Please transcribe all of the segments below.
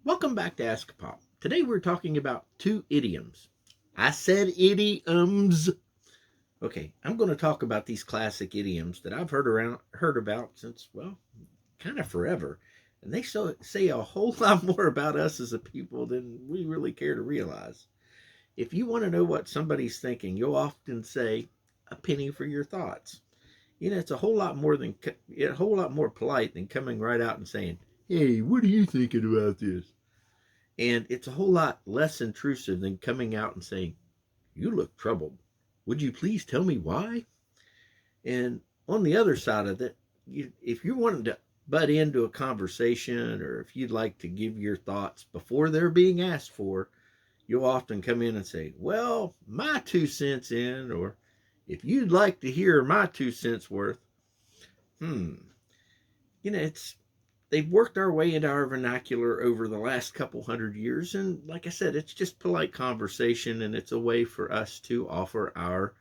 Welcome back to AskAPop. Today we're talking about two idioms. I said idioms. Okay, I'm going to talk about these classic idioms that I've heard about since, well, kind of forever. And they say a whole lot more about us as a people than we really care to realize. If you want to know what somebody's thinking, you'll often say a penny for your thoughts. It's a whole lot more polite than coming right out and saying, "Hey, what are you thinking about this?" And it's a whole lot less intrusive than coming out and saying, "You look troubled. Would you please tell me why?" And on the other side of it, if you're wanting to butt into a conversation or if you'd like to give your thoughts before they're being asked for, you'll often come in and say, "Well, my 2 cents in," or "If you'd like to hear my 2 cents worth." Hmm. It's they've worked our way into our vernacular over the last couple hundred years. And like I said, it's just polite conversation and it's a way for us to offer our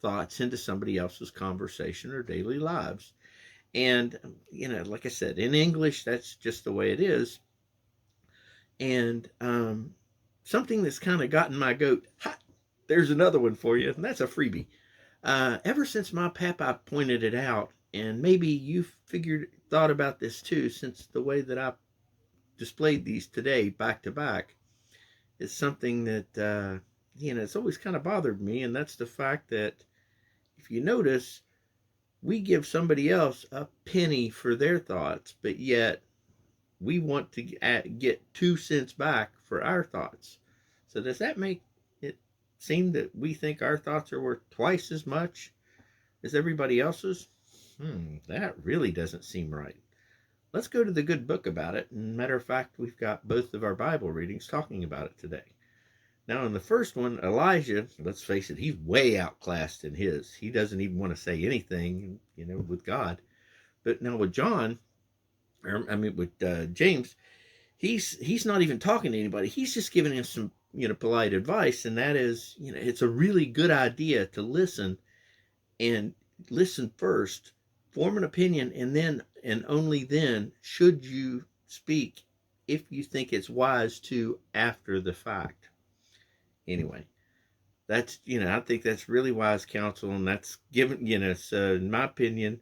thoughts into somebody else's conversation or daily lives. And, like I said, in English, that's just the way it is. And something that's kind of gotten my goat, ha, there's another one for you, and that's a freebie. Ever since my papa pointed it out, and maybe you thought about this too, since the way that I displayed these today back to back is something that it's always kind of bothered me, and that's the fact that if you notice, we give somebody else a penny for their thoughts, but yet we want to get 2 cents back for our thoughts. So does that make it seem that we think our thoughts are worth twice as much as everybody else's? That really doesn't seem right. Let's go to the good book about it. And matter of fact, we've got both of our Bible readings talking about it today. Now, in the first one, Elijah, let's face it, he's way outclassed in his. He doesn't even want to say anything, with God. But now with with James, he's not even talking to anybody. He's just giving him some, polite advice, and that is, it's a really good idea to listen and listen first, form an opinion, and only then should you speak if you think it's wise to after the fact. Anyway, that's, I think that's really wise counsel, and that's given, so in my opinion,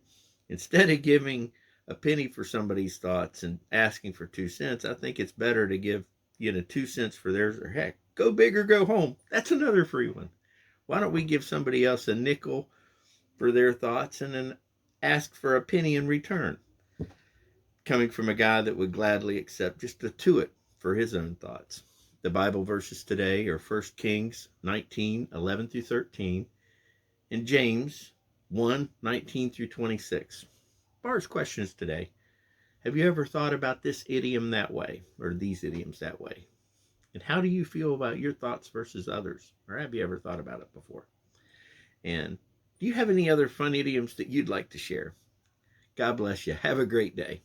instead of giving a penny for somebody's thoughts and asking for 2 cents, I think it's better to give, 2 cents for theirs, or heck, go big or go home. That's another free one. Why don't we give somebody else a nickel for their thoughts and then ask for a penny in return, coming from a guy that would gladly accept just a tuit for his own thoughts. The Bible verses today are 1 Kings 19:11 through 13, and James 1:19 through 26. Bar's questions today: have you ever thought about this idiom that way, or these idioms that way? And how do you feel about your thoughts versus others? Or have you ever thought about it before? And do you have any other fun idioms that you'd like to share? God bless you. Have a great day.